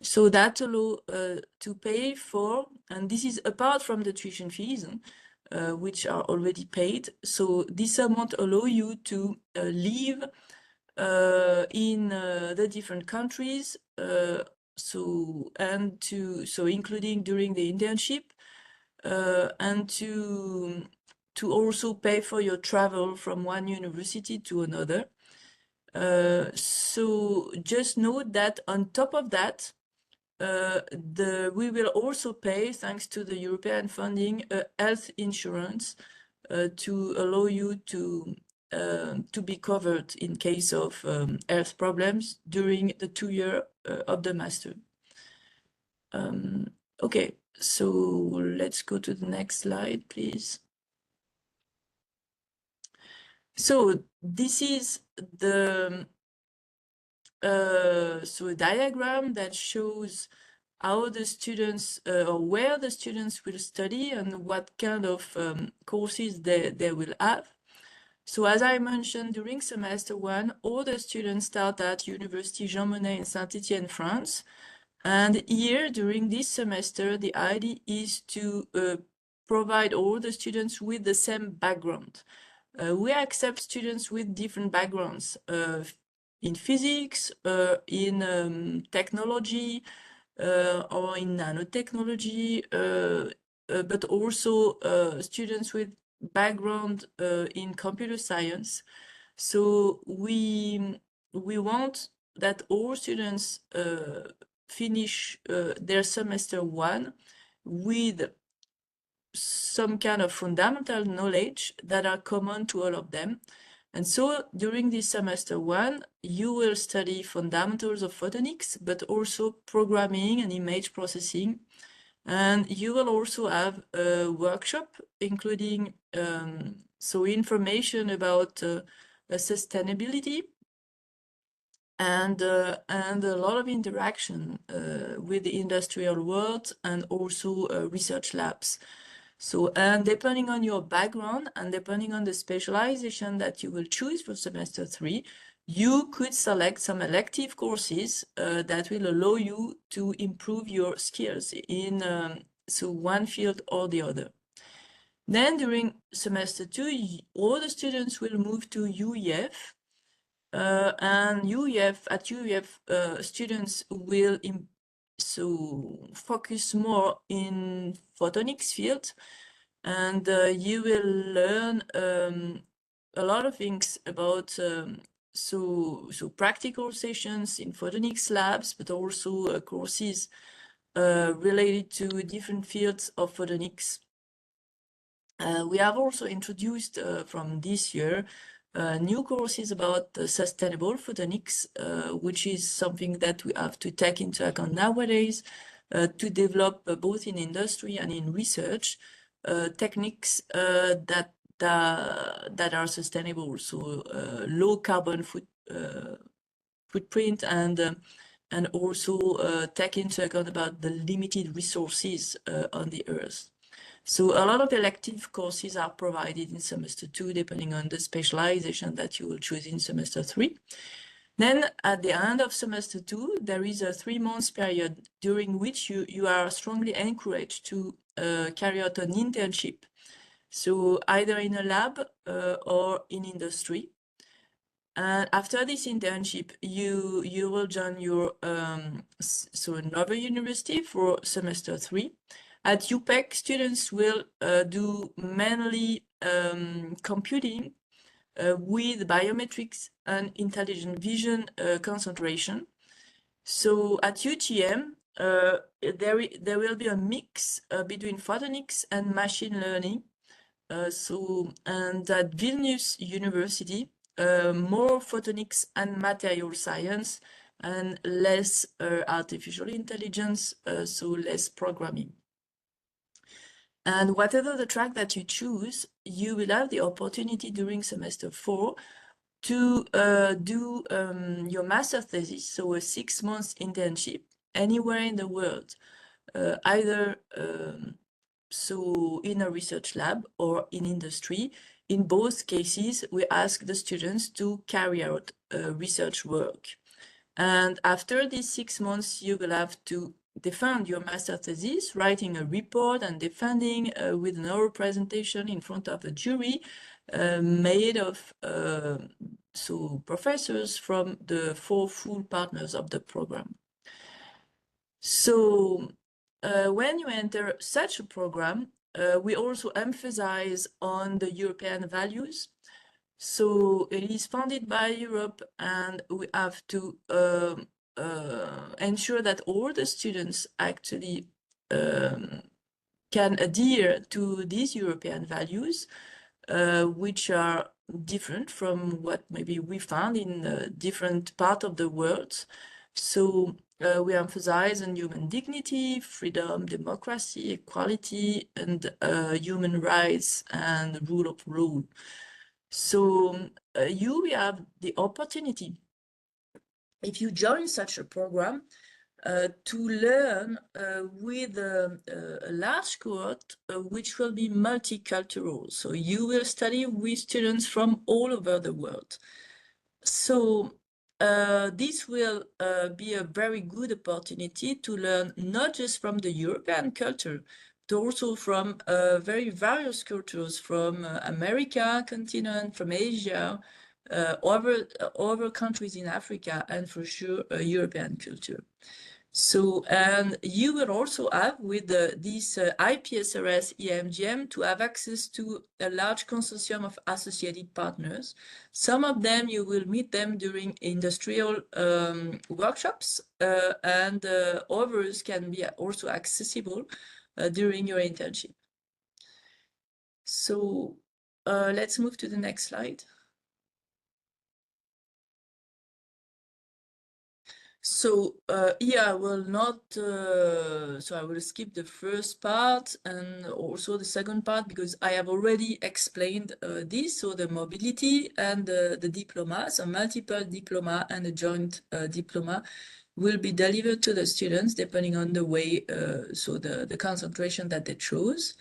So that allow to pay for, and this is apart from the tuition fees, which are already paid. So this amount allow you to live in the different countries, so including during the internship, and to also pay for your travel from one university to another. So just note that on top of that, we will also pay, thanks to the European funding, health insurance to allow you to be covered in case of health problems during the 2 year of the master. Okay, so let's go to the next slide, please. So this is the a diagram that shows how the students, or where the students will study and what kind of courses they will have. So as I mentioned, during semester 1, all the students start at University Jean Monnet in Saint-Étienne, France. And here, during this semester, the idea is to provide all the students with the same background. We accept students with different backgrounds in physics, in technology, or in nanotechnology, but also students with background in computer science. So we want that all students finish their semester 1 with some kind of fundamental knowledge that are common to all of them. And so during this semester 1, you will study fundamentals of photonics, but also programming and image processing. And you will also have a workshop, including information about sustainability, and a lot of interaction with the industrial world, and also research labs. So, and depending on your background and depending on the specialization that you will choose for semester 3, you could select some elective courses that will allow you to improve your skills in one field or the other. Then during semester 2, all the students will move to UEF, and at UEF, students will focus more in photonics field, and you will learn a lot of things about practical sessions in photonics labs, but also courses related to different fields of photonics. We have also introduced from this year new courses about sustainable photonics, which is something that we have to take into account nowadays to develop both in industry and in research techniques that are sustainable, so low carbon footprint, and also take into account about the limited resources on the Earth. So a lot of elective courses are provided in semester 2, depending on the specialization that you will choose in semester 3. Then at the end of semester 2, there is a 3-month period during which you are strongly encouraged to carry out an internship. So either in a lab or in industry. And after this internship, you will join your another university for semester 3. At UPEC, students will do mainly computing with biometrics and intelligent vision concentration. So at UTM, there will be a mix between photonics and machine learning. And at Vilnius University, more photonics and material science, and less artificial intelligence, so less programming. And whatever the track that you choose, you will have the opportunity during semester 4 to do your master thesis, so a 6-month internship anywhere in the world, either in a research lab or in industry. In both cases, we ask the students to carry out research work. And after these 6 months, you will have to defend your master thesis, writing a report and defending with an oral presentation in front of a jury made of professors from the 4 full partners of the program. So when you enter such a program, we also emphasize on the European values. So it is funded by Europe, and we have to ensure that all the students actually can adhere to these European values, which are different from what maybe we found in different parts of the world. So we emphasize on human dignity, freedom, democracy, equality, and human rights and rule of law. So you have the opportunity, if you join such a program, to learn with a large cohort which will be multicultural. So you will study with students from all over the world. So this will be a very good opportunity to learn not just from the European culture, but also from very various cultures from America continent, from Asia, other countries in Africa, and for sure European culture. So, and you will also have with this iPSRS EMGM to have access to a large consortium of associated partners. Some of them you will meet them during industrial workshops, and others can be also accessible during your internship. So let's move to the next slide. So here I will not, so I will skip the first part and also the second part because I have already explained this. So the mobility and the diploma, so multiple diploma and a joint diploma will be delivered to the students depending on the way, so the concentration that they chose.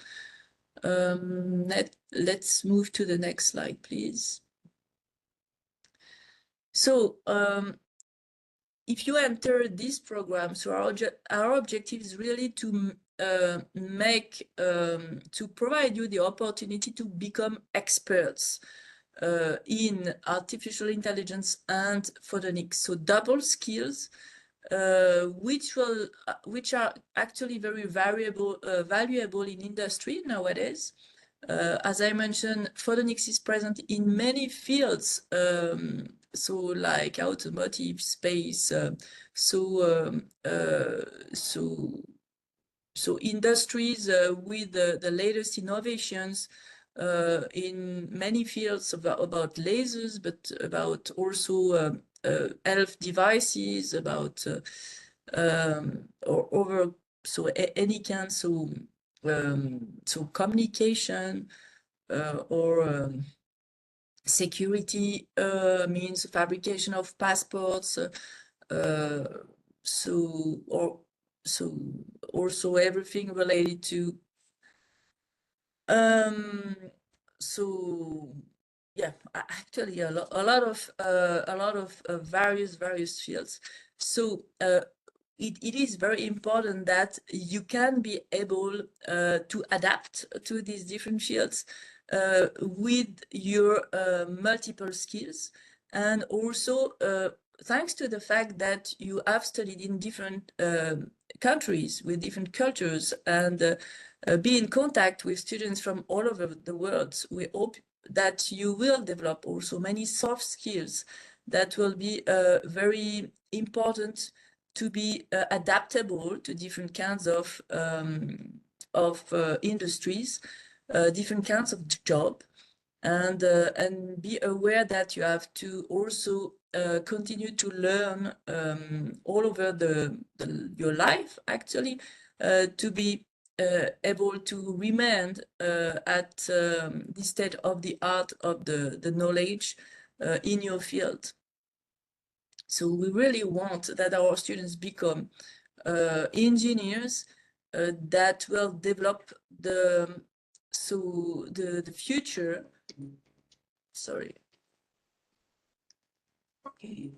Let's move to the next slide, please. So if you enter this program, so our objective is really to to provide you the opportunity to become experts in artificial intelligence and photonics. So double skills, which are actually very valuable in industry nowadays. As I mentioned, photonics is present in many fields, so like automotive, space, so industries with the latest innovations in many fields about lasers, but about also health devices, about or over any kind, so communication or security means fabrication of passports, so also everything related to so yeah, actually a lot of various fields. So it is very important that you can be able to adapt to these different fields with your multiple skills, and also thanks to the fact that you have studied in different countries with different cultures and be in contact with students from all over the world. We hope that you will develop also many soft skills that will be very important to be adaptable to different kinds of industries, different kinds of job, and be aware that you have to also continue to learn all over your life, actually, to be able to remain at the state of the art of the knowledge in your field. So we really want that our students become engineers that will develop the future. Sorry. Okay.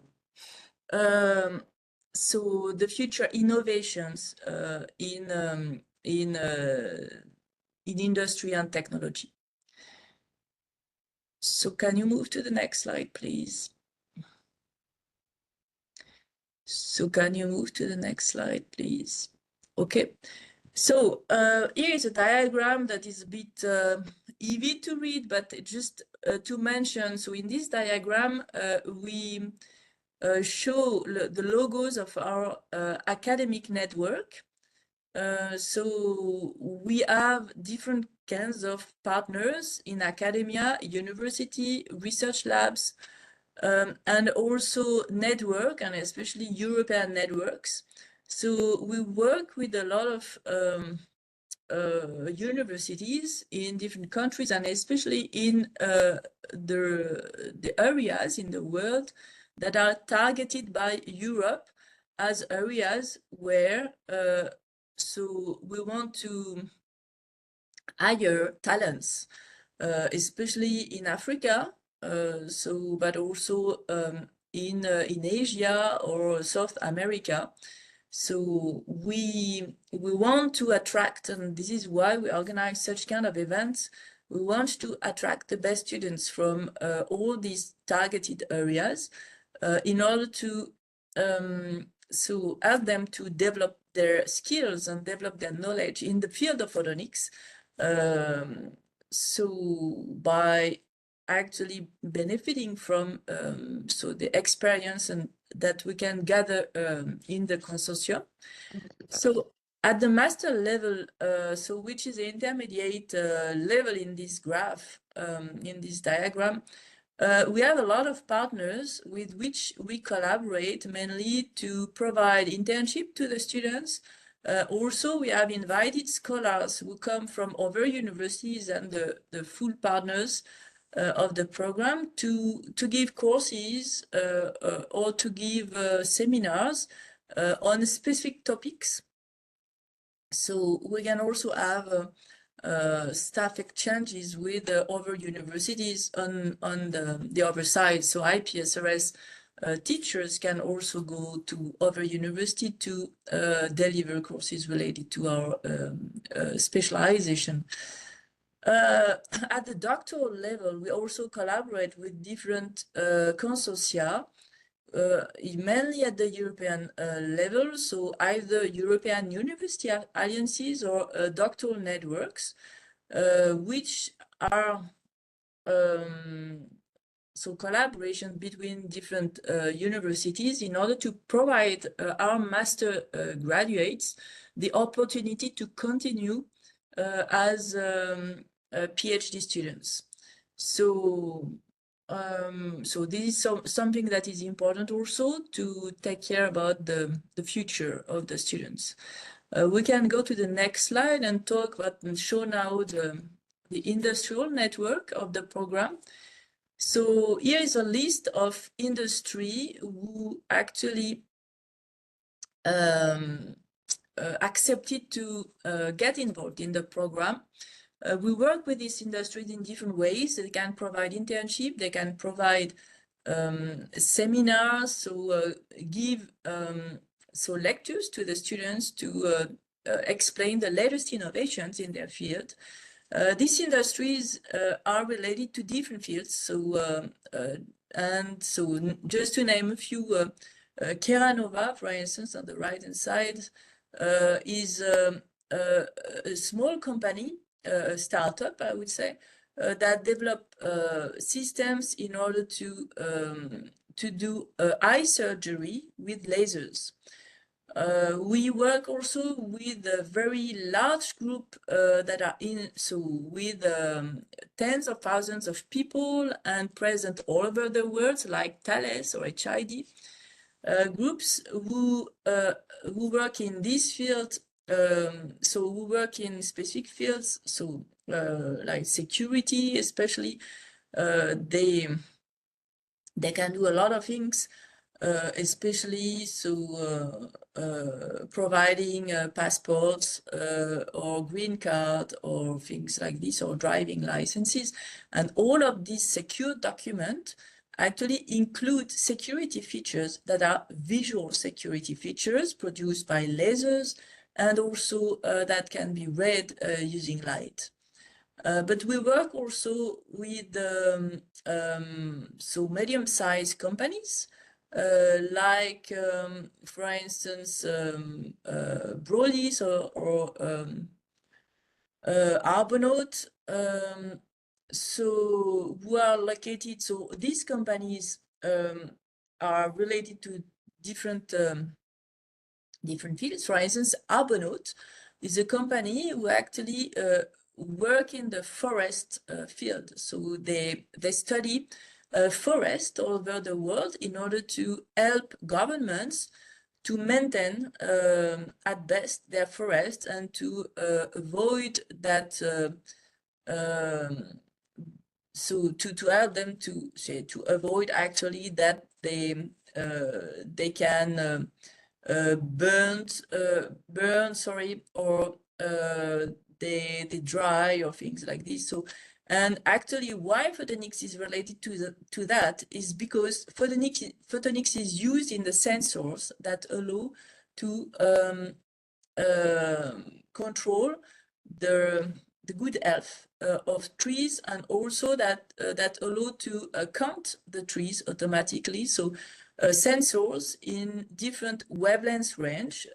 So the future innovations in industry and technology. So can you move to the next slide, please? So can you move to the next slide, please? Okay. So here is a diagram that is a bit easy to read, but just to mention, so in this diagram, we show the logos of our academic network. So we have different kinds of partners in academia, university, research labs, and also network, and especially European networks. So we work with a lot of universities in different countries, and especially in the areas in the world that are targeted by Europe as areas where so we want to hire talents, especially in Africa, but also in Asia or South America. So we want to attract, and this is why we organize such kind of events. We want to attract the best students from all these targeted areas in order to so help them to develop their skills and develop their knowledge in the field of photonics. So by actually benefiting from so the experience and that we can gather in the consortium. So at the master level, so which is the intermediate level in this graph, in this diagram, we have a lot of partners with which we collaborate mainly to provide internship to the students. Also, we have invited scholars who come from other universities and the full partners of the program to give courses or to give seminars on specific topics. So we can also have staff exchanges with other universities on the other side. So iPSRS teachers can also go to other universities to deliver courses related to our specialization. At the doctoral level, we also collaborate with different consortia, mainly at the European level, so either European university alliances or doctoral networks, which are so collaboration between different universities in order to provide our master graduates the opportunity to continue as PhD students. So so this is something that is important also to take care about the future of the students. We can go to the next slide and talk about and show now the industrial network of the program. So here is a list of industry who actually accepted to get involved in the program. We work with these industries in different ways. They can provide internship, they can provide seminars, so give so lectures to the students to explain the latest innovations in their field. These industries are related to different fields. So and so just to name a few, Keranova, for instance, on the right-hand side, is a small company, a startup, I would say, that develop systems in order to do eye surgery with lasers. We work also with a very large group that are with tens of thousands of people and present all over the world, like Thales or HID. Groups who work in this field, so who work in specific fields, so like security, especially, they can do a lot of things, especially so providing passports or green card or things like this, or driving licenses, and all of these secure documents actually include security features that are visual security features produced by lasers, and also that can be read using light. But we work also with so medium-sized companies, like, for instance, Broly's or Arbonaut, so who are located. So these companies are related to different different fields. For instance, Arbonaut is a company who actually work in the forest field. So they study forest all over the world in order to help governments to maintain at best their forest and to avoid that so to help them to say to avoid actually that they can burn, sorry, or they dry or things like this. So, and actually why photonics is related to that is because photonics is used in the sensors that allow to control the good health of trees, and also that that allow to count the trees automatically. So sensors in different wavelength range,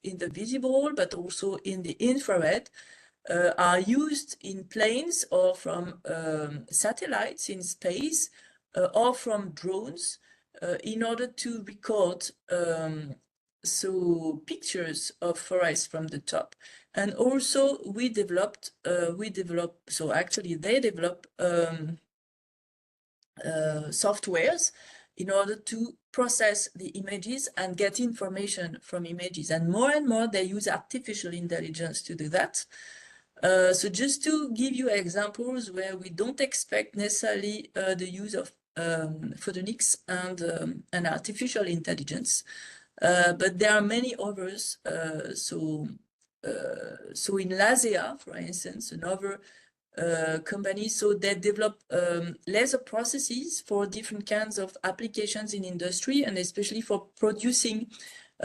in the visible but also in the infrared, are used in planes or from satellites in space, or from drones, in order to record so pictures of forests from the top. And also we developed, so actually they develop softwares in order to process the images and get information from images. And more they use artificial intelligence to do that. So just to give you examples where we don't expect necessarily the use of photonics and artificial intelligence, but there are many others. So in LASEA, for instance, another company, so they develop laser processes for different kinds of applications in industry, and especially for producing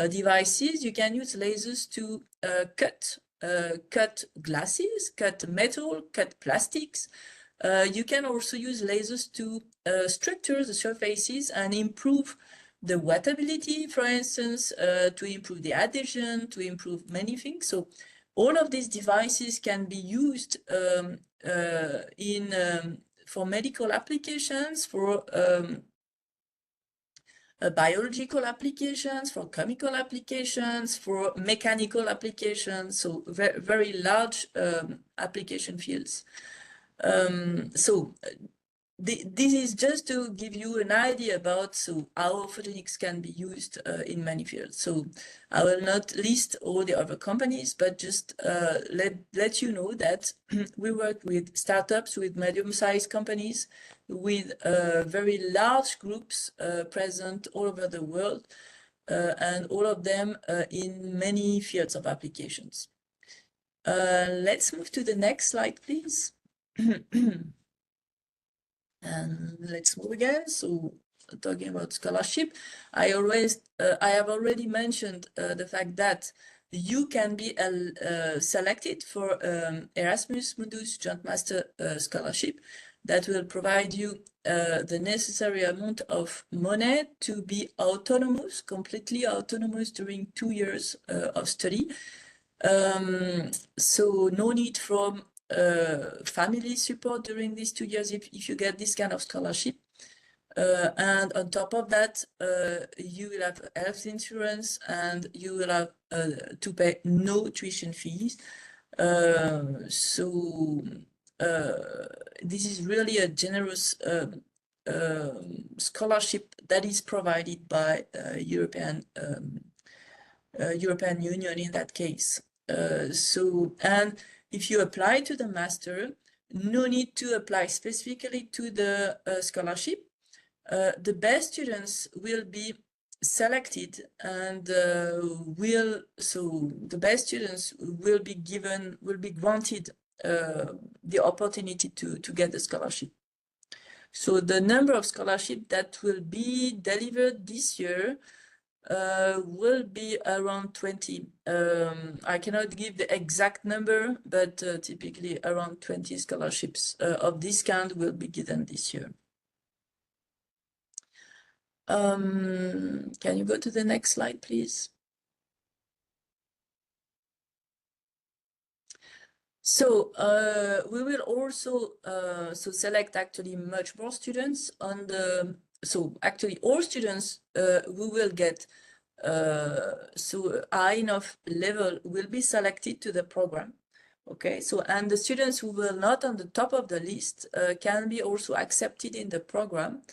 devices. You can use lasers to cut glasses, cut metal, cut plastics. You can also use lasers to structure the surfaces and improve the wettability, for instance, to improve the adhesion, to improve many things. So all of these devices can be used for medical applications, for biological applications, for chemical applications, for mechanical applications, so very, very large application fields. This is just to give you an idea about how photonics can be used in many fields. So I will not list all the other companies, but just let you know that we work with startups, with medium-sized companies, with very large groups present all over the world, and all of them in many fields of applications. Let's move to the next slide, please. And let's move again. So talking about scholarship, I have already mentioned the fact that you can be selected for Erasmus Mundus Joint Master Scholarship that will provide you the necessary amount of money to be autonomous, completely autonomous during 2 years of study. So no need from family support during these 2 years if you get this kind of scholarship. And on top of that, you will have health insurance, and you will have to pay no tuition fees. This is really a generous scholarship that is provided by European Union in that case. And if you apply to the master, no need to apply specifically to the scholarship. The best students will be selected, and the best students will be granted the opportunity to get the scholarship. So the number of scholarships that will be delivered this year will be around 20. I cannot give the exact number, but typically around 20 scholarships of this kind will be given this year. Can you go to the next slide, please? So we will also select actually much more students on the, so actually all students who will get so high enough level will be selected to the program. Okay, so and the students who will not on the top of the list can be also accepted in the program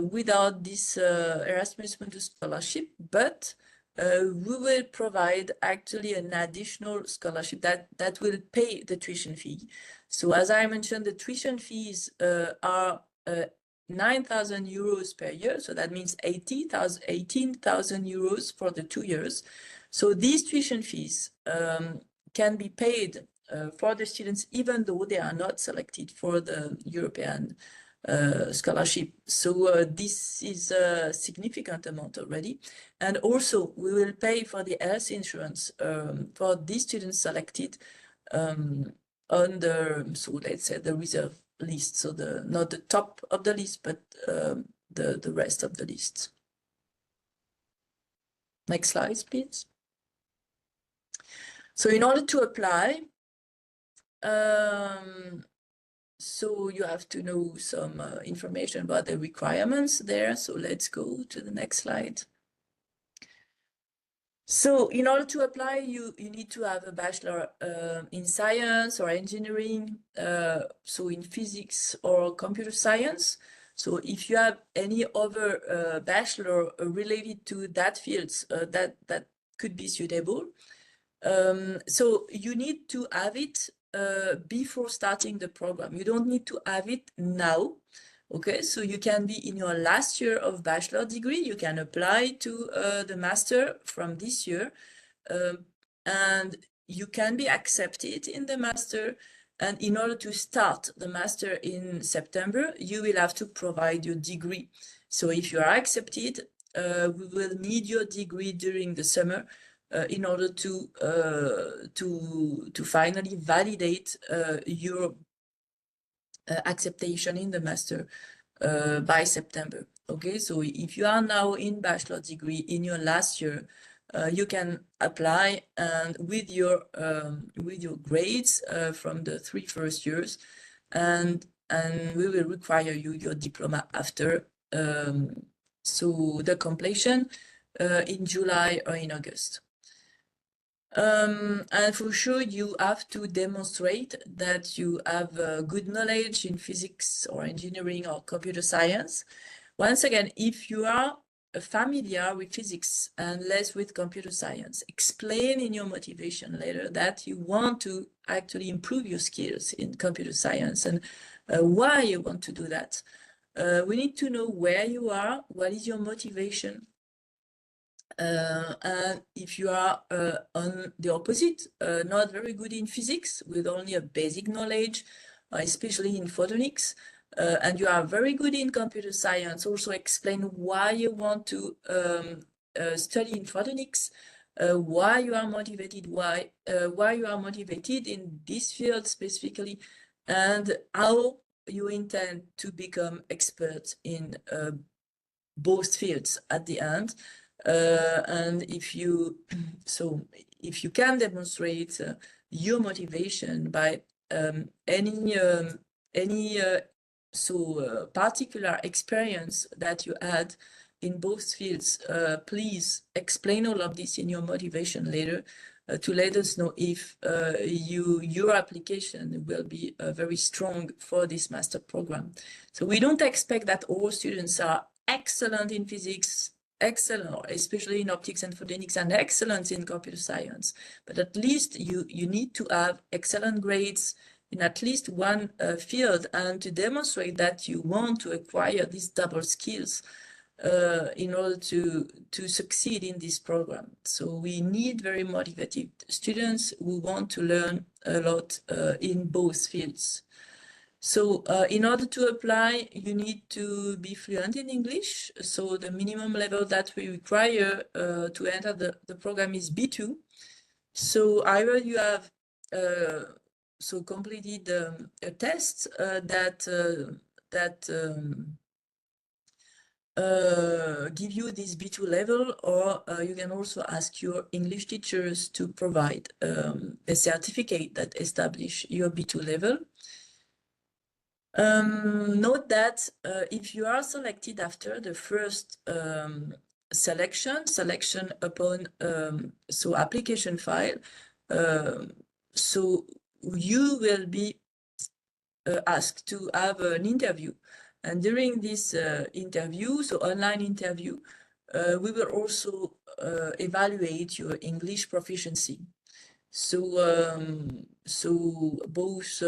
without this Erasmus Mundus Scholarship, but we will provide actually an additional scholarship that will pay the tuition fee. So as I mentioned, the tuition fees are 9,000 euros per year. So that means 18,000 euros for the 2 years. So these tuition fees can be paid for the students, even though they are not selected for the European scholarship. So this is a significant amount already. And also we will pay for the health insurance for these students selected on the, so let's say the reserve list. So the not the top of the list, but the rest of the list. Next slide, please. So in order to apply, so you have to know some information about the requirements there. So let's go to the next slide. So in order to apply, you need to have a bachelor in science or engineering, so in physics or computer science. So if you have any other bachelor related to that fields, that could be suitable. So you need to have it before starting the program. You don't need to have it now. Okay, so you can be in your last year of bachelor degree, you can apply to the master from this year, and you can be accepted in the master. And in order to start the master in September, you will have to provide your degree. So if you are accepted, we will need your degree during the summer in order to finally validate your acceptation in the master by September. Okay, so if you are now in bachelor degree in your last year, you can apply, and with your grades from the 3 first years, and we will require you your diploma after. So the completion in July or in August. And for sure, you have to demonstrate that you have good knowledge in physics or engineering or computer science. Once again, if you are familiar with physics and less with computer science, explain in your motivation letter that you want to actually improve your skills in computer science and why you want to do that. We need to know where you are, what is your motivation. And if you are on the opposite, not very good in physics with only a basic knowledge, especially in photonics, and you are very good in computer science, also explain why you want to study in photonics, why you are motivated, why you are motivated in this field specifically, and how you intend to become experts in both fields at the end. And if you can demonstrate your motivation by any particular experience that you had in both fields, please explain all of this in your motivation letter to let us know if your application will be very strong for this master program. So we don't expect that all students are excellent in physics, excellent, especially in optics and photonics, and excellent in computer science. But at least you need to have excellent grades in at least one field, and to demonstrate that you want to acquire these double skills in order to succeed in this program. So we need very motivated students who want to learn a lot in both fields. So in order to apply, you need to be fluent in English. So the minimum level that we require to enter the program is B2. So either you have completed a test that give you this B2 level, or you can also ask your English teachers to provide a certificate that establish your B2 level. Note that if you are selected after the first selection upon application file, so you will be asked to have an interview, and during this interview, so online interview, we will also evaluate your English proficiency. So both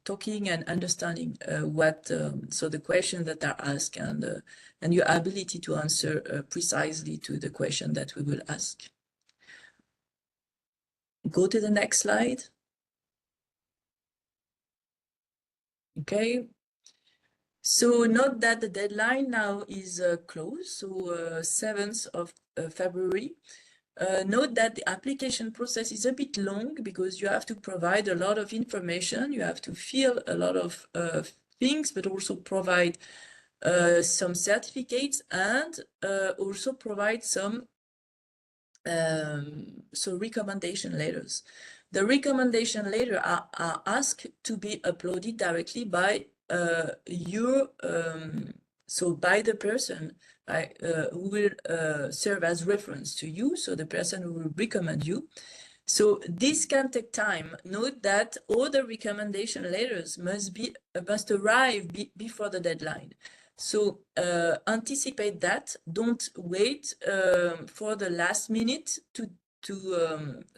talking and understanding the questions that are asked, and your ability to answer precisely to the question that we will ask. Go to the next slide. Okay. So note that the deadline now is close, so 7th of February. Note that the application process is a bit long because you have to provide a lot of information, you have to fill a lot of things, but also provide some certificates, and also provide some recommendation letters. The recommendation letters are asked to be uploaded directly by by the person who will serve as reference to you, so the person who will recommend you. So this can take time. Note that all the recommendation letters must arrive before the deadline. So anticipate that. Don't wait for the last minute to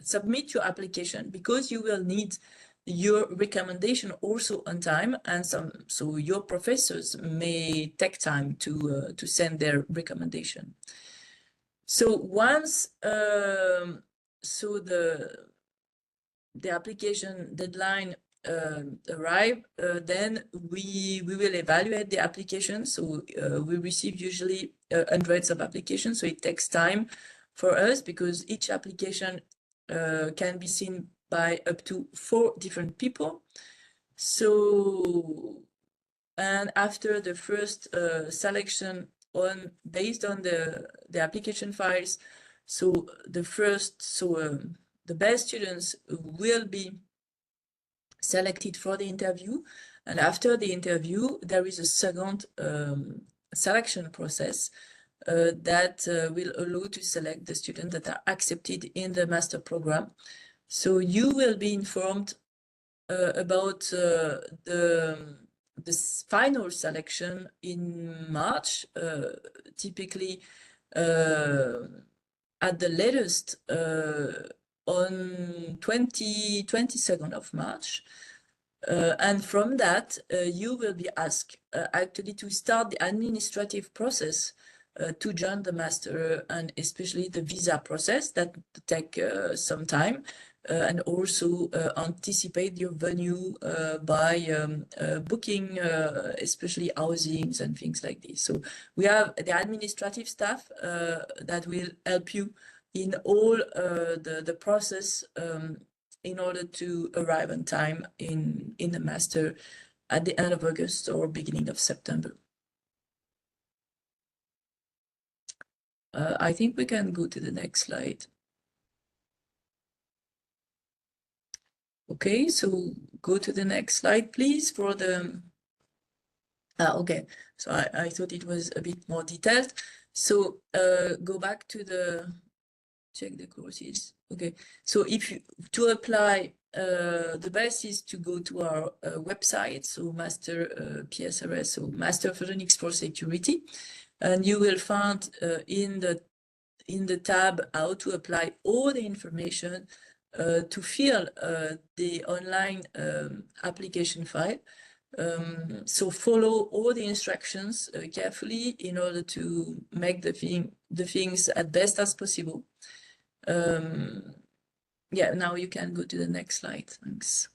submit your application, because you will need your recommendation also on time, and so your professors may take time to send their recommendation. So once the application deadline arrive, then we will evaluate the application. So we receive usually hundreds of applications, so it takes time for us, because each application can be seen by up to 4 different people. So, and after the first selection based on the application files, so the best students will be selected for the interview, and after the interview there is a second selection process that will allow to select the students that are accepted in the master program. So you will be informed about this final selection in March, typically at the latest on 22nd of March. And from that, you will be asked actually to start the administrative process to join the master, and especially the visa process that take some time, and also anticipate your venue by booking especially housings and things like this. So we have the administrative staff that will help you in all the process in order to arrive on time in the master at the end of August or beginning of September. I think we can go to the next slide. Okay, so go to the next slide, please, for the... okay, so I thought it was a bit more detailed. So go back to the... check the courses. Okay, so to apply, the best is to go to our website, so Master PSRS, so Master Photonics for Security, and you will find in the tab how to apply all the information to fill the online application file. So follow all the instructions carefully in order to make the things as best as possible. Yeah, now you can go to the next slide. Thanks.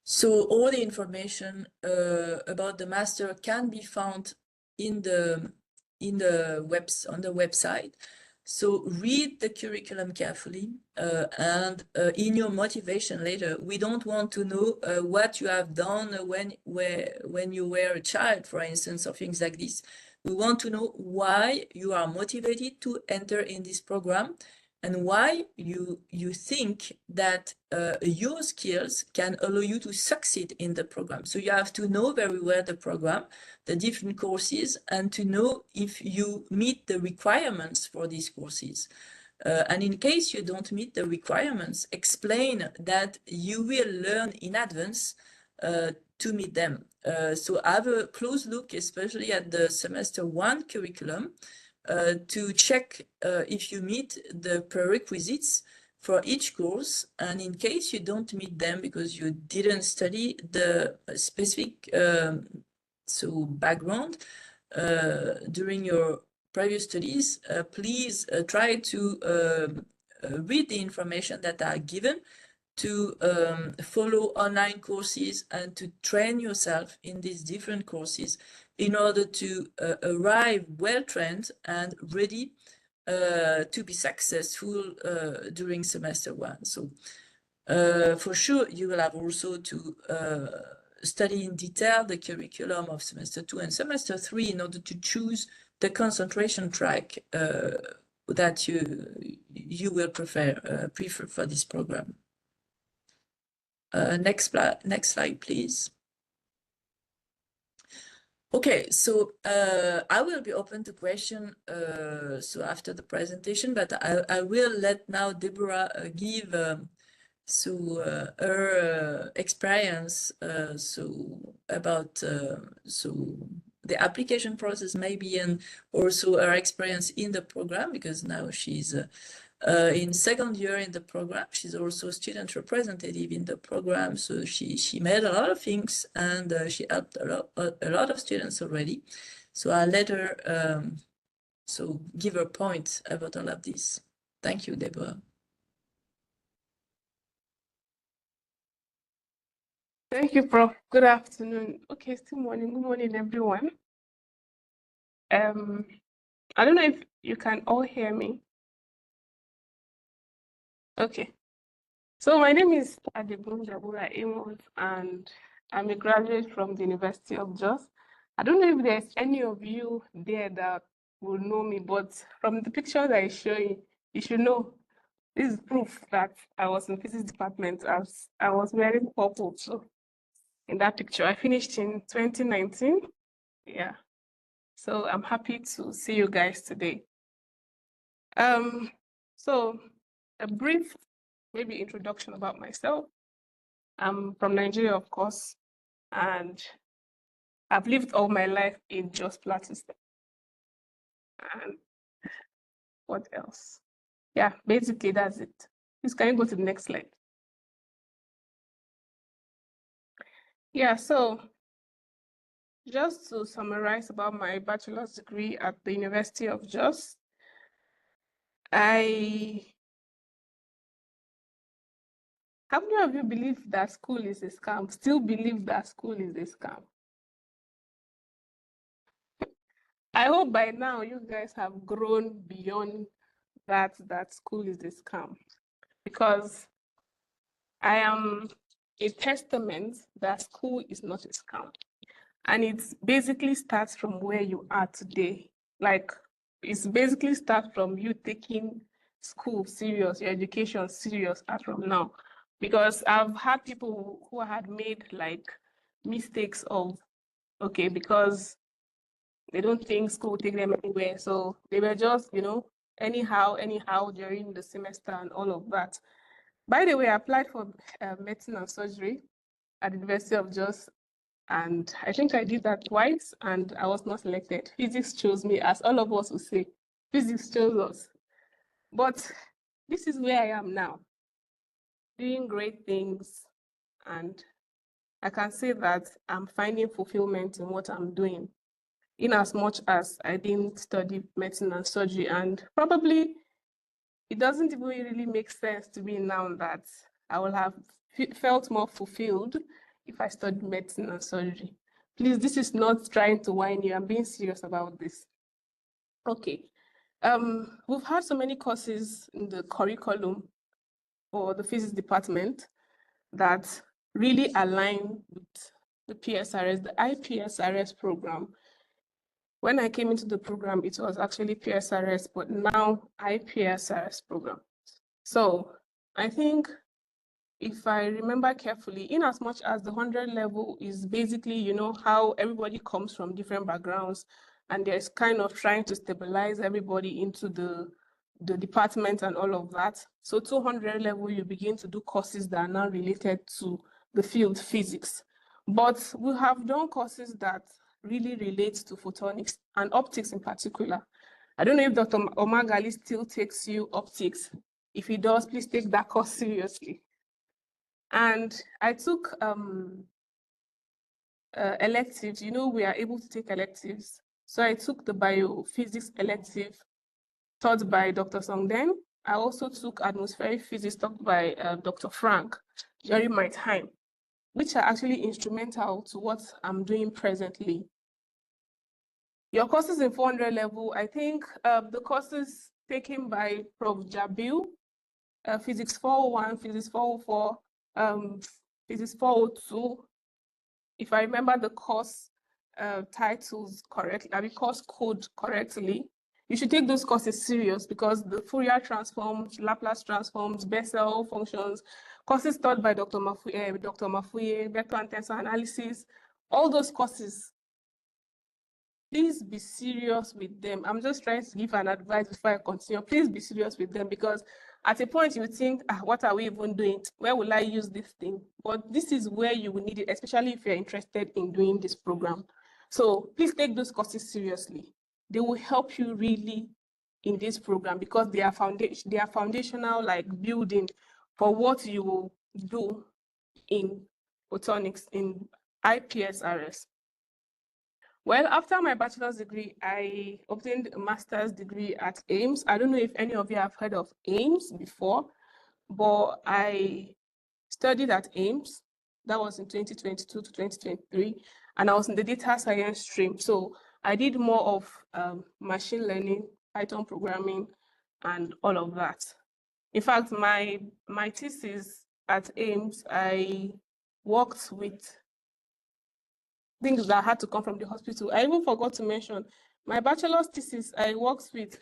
So all the information about the master can be found on the website. So read the curriculum carefully, and in your motivation letter, we don't want to know what you have done when you were a child, for instance, or things like this. We want to know why you are motivated to enter in this program, and why you think that your skills can allow you to succeed in the program. So you have to know very well the program, the different courses, and to know if you meet the requirements for these courses. And in case you don't meet the requirements, explain that you will learn in advance to meet them. So have a close look, especially at the semester 1 curriculum, to check if you meet the prerequisites for each course, and in case you don't meet them because you didn't study the specific background during your previous studies, please try to read the information that are given, to follow online courses, and to train yourself in these different courses in order to arrive well-trained and ready to be successful during semester 1. So for sure, you will have also to study in detail the curriculum of semester 2 and semester 3 in order to choose the concentration track that you will prefer for this program. Next slide, please. Okay, so I will be open to question so after the presentation, but I will let now Deborah give her experience about the application process maybe, and also her experience in the program, because now she's in second year in the program. She's also student representative in the program, so she made a lot of things, and she helped a lot of students already. So I'll let her give her point about all of this. Thank you, Deborah. Thank you, Prof. Good afternoon. Okay, still morning. Good morning, everyone. I don't know if you can all hear me. Okay. So my name is Adigun Deborah Amos, and I'm a graduate from the University of Jos. I don't know if there's any of you there that will know me, but from the picture that I show you, you should know this is proof that I was in physics department as I was wearing purple. So in that picture, I finished in 2019. Yeah. So I'm happy to see you guys today. So a brief maybe introduction about myself. I'm from Nigeria, of course, and I've lived all my life in Jos Plateau State. And what else? Yeah, basically that's it. Please, can you go to the next slide? Yeah, so just to summarize about my bachelor's degree at the University of Jos, how many of you believe that school is a scam? Still believe that school is a scam? I hope by now you guys have grown beyond that school is a scam, because I am a testament that school is not a scam. And it basically starts from where you are today. Like, it's basically starts from you taking school serious, your education serious as from now. Because I've had people who had made like mistakes of, okay, because they don't think school will take them anywhere. So they were just, anyhow during the semester and all of that. By the way, I applied for medicine and surgery at the University of Jos, and I think I did that twice, and I was not selected. Physics chose me, as all of us will say. Physics chose us. But this is where I am now, doing great things, and I can say that I'm finding fulfillment in what I'm doing, in as much as I didn't study medicine and surgery, and probably it doesn't even really make sense to me now that I will have felt more fulfilled if I studied medicine and surgery. Please, this is not trying to whine you. I'm being serious about this. Okay. We've had so many courses in the curriculum for the physics department that really align with the PSRS, the iPSRS program. When I came into the program, it was actually PSRS, but now iPSRS program. So I think if I remember carefully, in as much as the 100 level is basically, you know, how everybody comes from different backgrounds, and there's kind of trying to stabilize everybody into the department and all of that. So 200 level, you begin to do courses that are now related to the field physics. But we have done courses that really relate to photonics and optics in particular. I don't know if Dr. Omagali still takes you optics. If he does, please take that course seriously. And I took electives. You know, we are able to take electives. So I took the biophysics elective taught by Dr. Songden. I also took atmospheric physics taught by Dr. Frank during my time, which are actually instrumental to what I'm doing presently. Your courses in 400 level, I think the courses taken by Prof. Jabil, Physics 401, Physics 404, Physics 402, if I remember the course titles correctly, I mean course code correctly, you should take those courses serious, because the Fourier transforms, Laplace transforms, Bessel functions, courses taught by Dr. Mafuye, vector and tensor analysis, all those courses, please be serious with them. I'm just trying to give an advice before I continue. Please be serious with them, because at a point you think, what are we even doing? Where will I use this thing? But this is where you will need it, especially if you're interested in doing this program. So please take those courses seriously. They will help you really in this program, because they are foundational, like building for what you will do in photonics, in iPSRS. Well, after my bachelor's degree, I obtained a master's degree at AIMS. I don't know if any of you have heard of AIMS before, but I studied at AIMS. That was in 2022 to 2023, and I was in the data science stream. So I did more of machine learning, Python programming, and all of that. In fact, my thesis at AIMS, I worked with things that had to come from the hospital. I even forgot to mention my bachelor's thesis. I worked with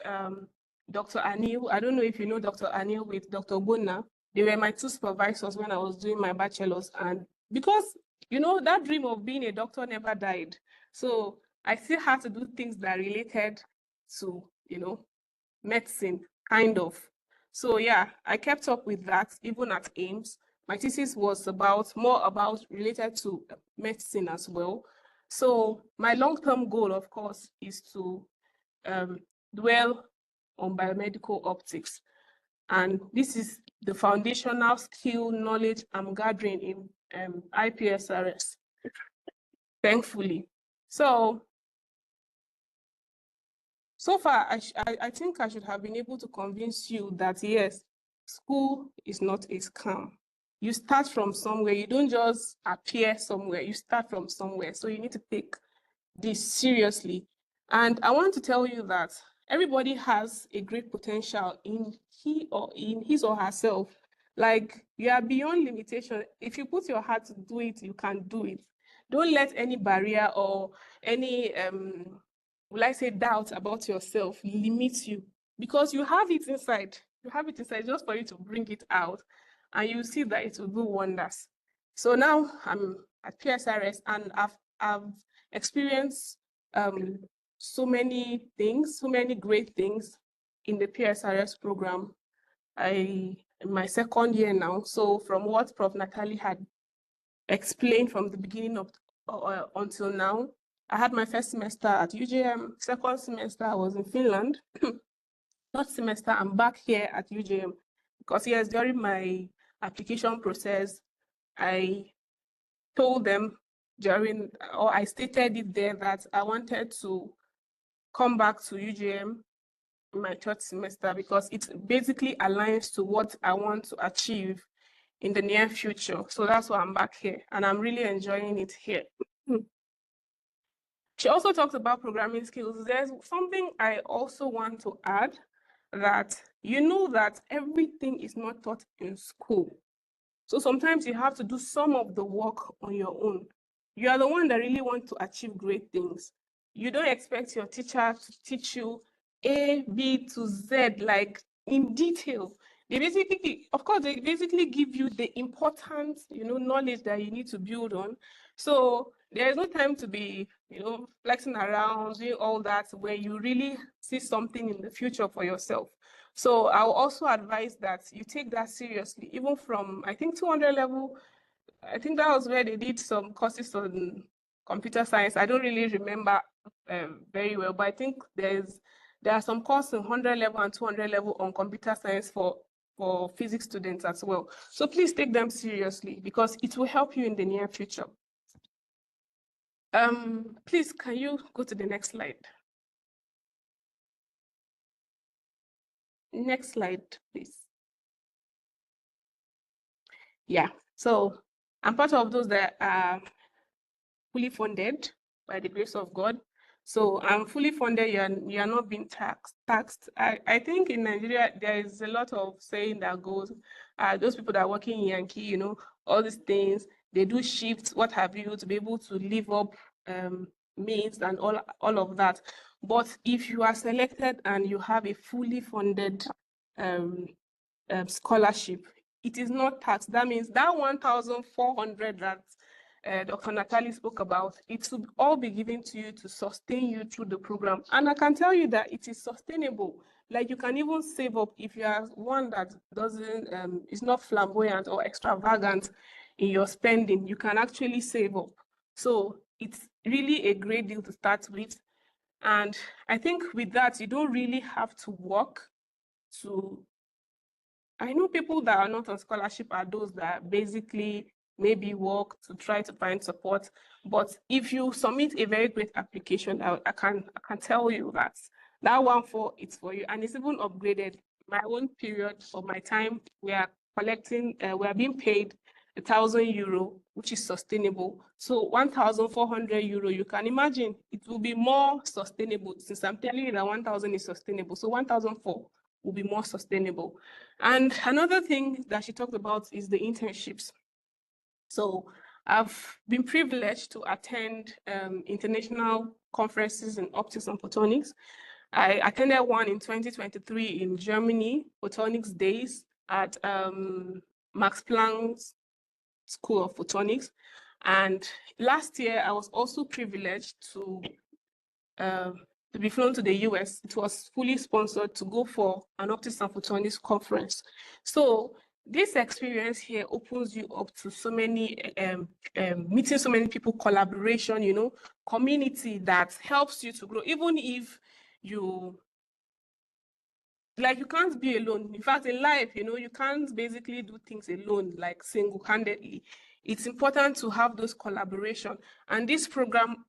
Dr. Anil. I don't know if you know Dr. Anil, with Dr. Bona. They were my two supervisors when I was doing my bachelor's. And because, you know, that dream of being a doctor never died. So I still had to do things that related to, you know, medicine, kind of. So yeah, I kept up with that even at AIMS. My thesis was more about related to medicine as well. So my long-term goal, of course, is to dwell on biomedical optics. And this is the foundational skill knowledge I'm gathering in iPSRS, thankfully. So far, I think I should have been able to convince you that yes, school is not a scam. You start from somewhere. You don't just appear somewhere. You start from somewhere. So you need to take this seriously. And I want to tell you that everybody has a great potential in his or herself. Like, you are beyond limitation. If you put your heart to do it, you can do it. Don't let any barrier or any will I say doubt about yourself limit you, because you have it inside. You have it inside, just for you to bring it out, and you see that it will do wonders. So now I'm at PSRS, and I've experienced so many things, so many great things in the PSRS program. In my second year now. So from what Prof. Nathalie had explained from the beginning of until now, I had my first semester at UJM. Second semester, I was in Finland. Third semester, I'm back here at UJM, because yes, during my application process, I told them I stated it there that I wanted to come back to UJM in my third semester, because it basically aligns to what I want to achieve in the near future. So that's why I'm back here, and I'm really enjoying it here. She also talked about programming skills. There's something I also want to add, that you know that everything is not taught in school. So sometimes you have to do some of the work on your own. You are the one that really want to achieve great things. You don't expect your teacher to teach you A, B to Z, like in detail. They basically, of course, they basically give you the important, knowledge that you need to build on. So there is no time to be, flexing around, doing all that, where you really see something in the future for yourself. So I'll also advise that you take that seriously, even from, I think, 200 level. I think that was where they did some courses on computer science. I don't really remember very well, but I think there are some courses in 100 level and 200 level on computer science for physics students as well. So please take them seriously, because it will help you in the near future. Please, can you go to the next slide? Next slide, please. Yeah, so I'm part of those that are fully funded by the grace of God. So I'm fully funded, you are not being taxed. I think in Nigeria, there is a lot of saying that goes, those people that are working in Yankee, all these things, they do shifts, what have you, to be able to live up means and all of that. But if you are selected and you have a fully funded scholarship, it is not taxed. That means that 1,400 that Dr. Nathalie spoke about, it will all be given to you to sustain you through the program. And I can tell you that it is sustainable. Like, you can even save up if you are one that doesn't, is not flamboyant or extravagant in your spending, you can actually save up. So it's really a great deal to start with. And I think with that, you don't really have to work to, I know people that are not on scholarship are those that basically maybe work to try to find support. But if you submit a very great application, I can tell you that 1.4 is for you, and it's even upgraded. My own period of my time, we are collecting, we are being paid €1,000, which is sustainable. So 1,400 euro, you can imagine it will be more sustainable, since I'm telling you that 1,000 is sustainable. So 1,004 will be more sustainable. And another thing that she talked about is the internships. So I've been privileged to attend international conferences in optics and photonics. I attended one in 2023 in Germany, Photonics Days at Max Planck's School of Photonics. And last year, I was also privileged to be flown to the US. It was fully sponsored to go for an optics and photonics conference. So this experience here opens you up to so many, meeting so many people, collaboration, community that helps you to grow, even if you can't be alone. In fact, in life, you can't basically do things alone, like single-handedly. It's important to have those collaboration. And this program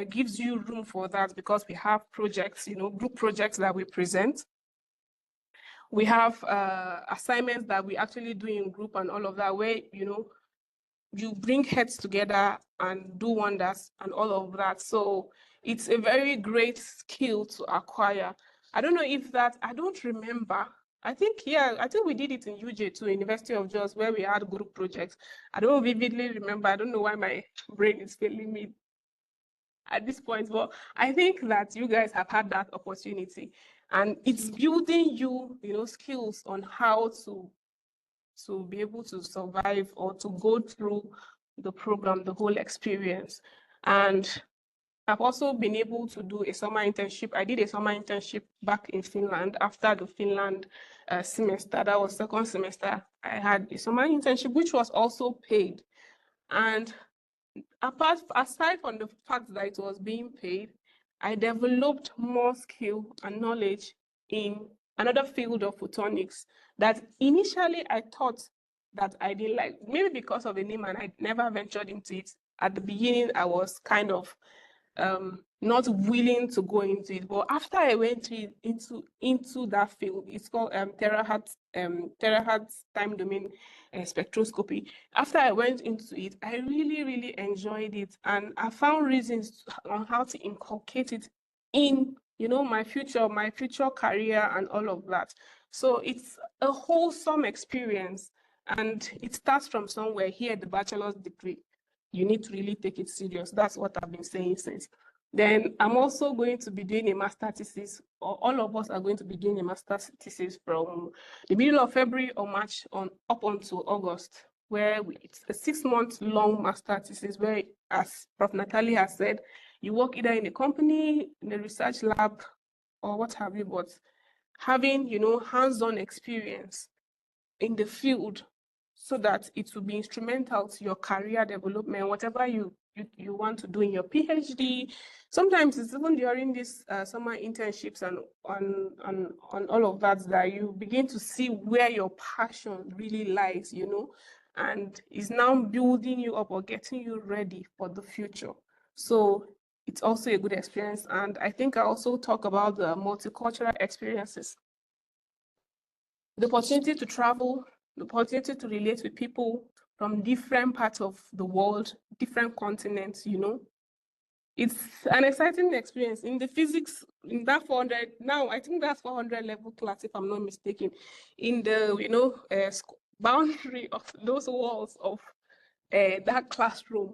gives you room for that, because we have projects, group projects that we present. We have assignments that we actually do in group and all of that, where, you bring heads together and do wonders and all of that. So it's a very great skill to acquire. I don't know if that, I don't remember. I think we did it in UJ too, University of Jos, where we had group projects. I don't vividly remember. I don't know why my brain is failing me at this point, but I think that you guys have had that opportunity, and it's building you, skills on how to be able to survive or to go through the program, the whole experience. And I've also been able to do a summer internship. I did a summer internship back in Finland after the Finland semester. That was second semester. I had a summer internship, which was also paid. And aside from the fact that it was being paid, I developed more skill and knowledge in another field of photonics that initially I thought that I didn't like, maybe because of the name, and I never ventured into it. At the beginning, I was kind of not willing to go into it. But after I went into that field, it's called terahertz time domain spectroscopy. After I went into it, I really enjoyed it, and I found reasons on how to inculcate it in, you know, my future career and all of that. So it's a wholesome experience, and it starts from somewhere. Here, the bachelor's degree, you need to really take it serious. That's what I've been saying since. Then I'm also going to be doing a master thesis, or all of us are going to be doing a master thesis from the middle of February or March on up until August, where it's a 6-month long master thesis where, as Prof. Nathalie has said, you work either in a company, in a research lab, or what have you, but having, you know, hands-on experience in the field so that it will be instrumental to your career development, whatever you want to do in your PhD. Sometimes it's even during this summer internships and on all of that you begin to see where your passion really lies, you know, and is now building you up or getting you ready for the future. So it's also a good experience. And I think I also talk about the multicultural experiences. The opportunity to travel, the opportunity to relate with people from different parts of the world, different continents, you know. It's an exciting experience. In the physics, in that 400, now I think that's 400 level class, if I'm not mistaken, in the, you know, boundary of those walls of that classroom.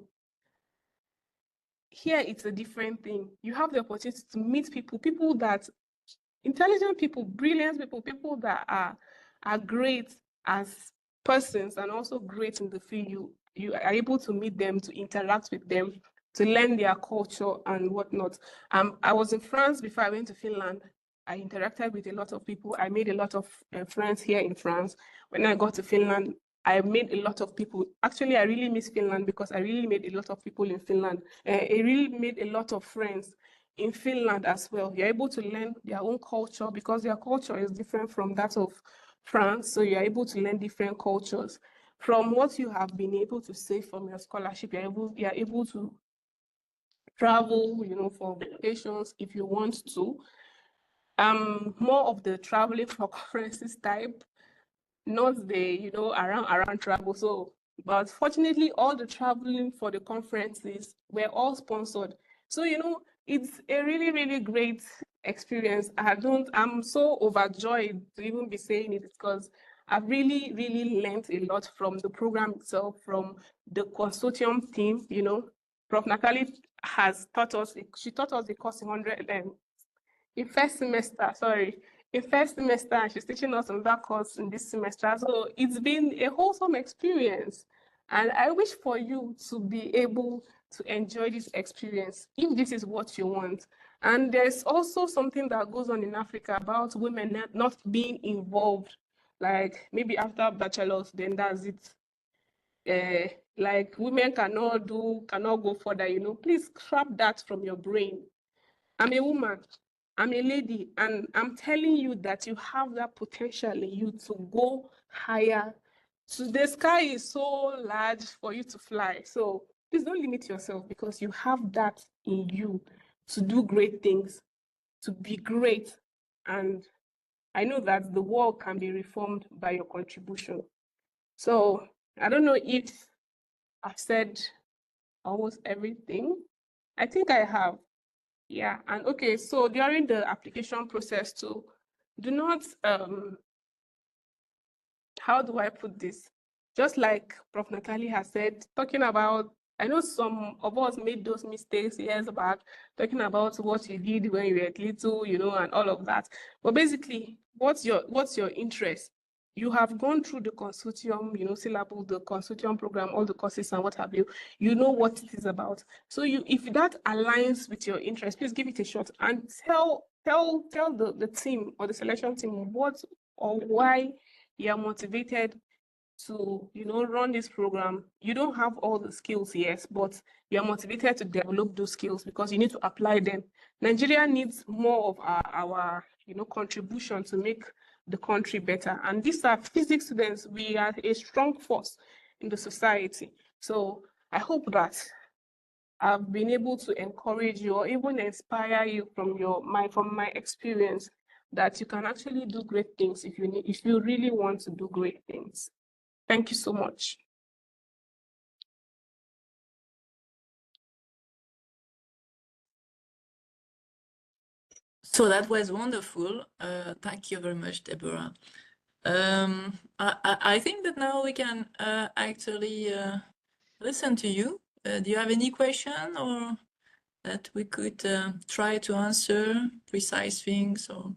Here, it's a different thing. You have the opportunity to meet people that, intelligent people, brilliant people that are great as persons and also great in the field. You are able to meet them, to interact with them, to learn their culture and whatnot. I was in France before I went to Finland. I interacted with a lot of people. I made a lot of friends here in France. When I got to Finland, I made a lot of people. Actually, I really miss Finland because I really made a lot of people in Finland. I really made a lot of friends in Finland as well. You're able to learn their own culture because their culture is different from that of France. So you're able to learn different cultures. From what you have been able to save from your scholarship, you're able to travel, you know, for vacations if you want to. More of the traveling for conferences type, not the, you know, around travel. So, but fortunately, all the traveling for the conferences were all sponsored. So, you know, it's a really great experience. I'm so overjoyed to even be saying it because I've really learned a lot from the program itself, from the consortium team, you know. Prof. Nathalie has taught us, she taught us the course in 100 in first semester, and she's teaching us on that course in this semester. So it's been a wholesome experience. And I wish for you to be able to enjoy this experience if this is what you want. And there's also something that goes on in Africa about women not being involved. Like maybe after bachelor's, then that's it. Like women cannot go further, you know. Please scrap that from your brain. I'm a woman, I'm a lady, and I'm telling you that you have that potential in you to go higher. So the sky is so large for you to fly. So please don't limit yourself because you have that in you to do great things, to be great. And I know that the world can be reformed by your contribution. So I don't know if I've said almost everything. I think I have. Yeah, and okay, so during the application process too, do not, how do I put this? Just like Prof. Nathalie has said, talking about, I know some of us made those mistakes years back, talking about what you did when you were little, you know, and all of that. But basically, what's your interest? You have gone through the consortium, you know, syllable, the consortium program, all the courses and what have you. You know what it is about. So if that aligns with your interest, please give it a shot and tell the team or the selection team what or why you are motivated to, you know, run this program. You don't have all the skills, yes, but you are motivated to develop those skills because you need to apply them. Nigeria needs more of our you know, contribution to make the country better. And these are physics students. We are a strong force in the society. So I hope that I've been able to encourage you or even inspire you from my experience that you can actually do great things if you really want to do great things. Thank you so much. So that was wonderful. Thank you very much, Deborah. I think that now we can actually listen to you. Do you have any question or that we could try to answer precise things or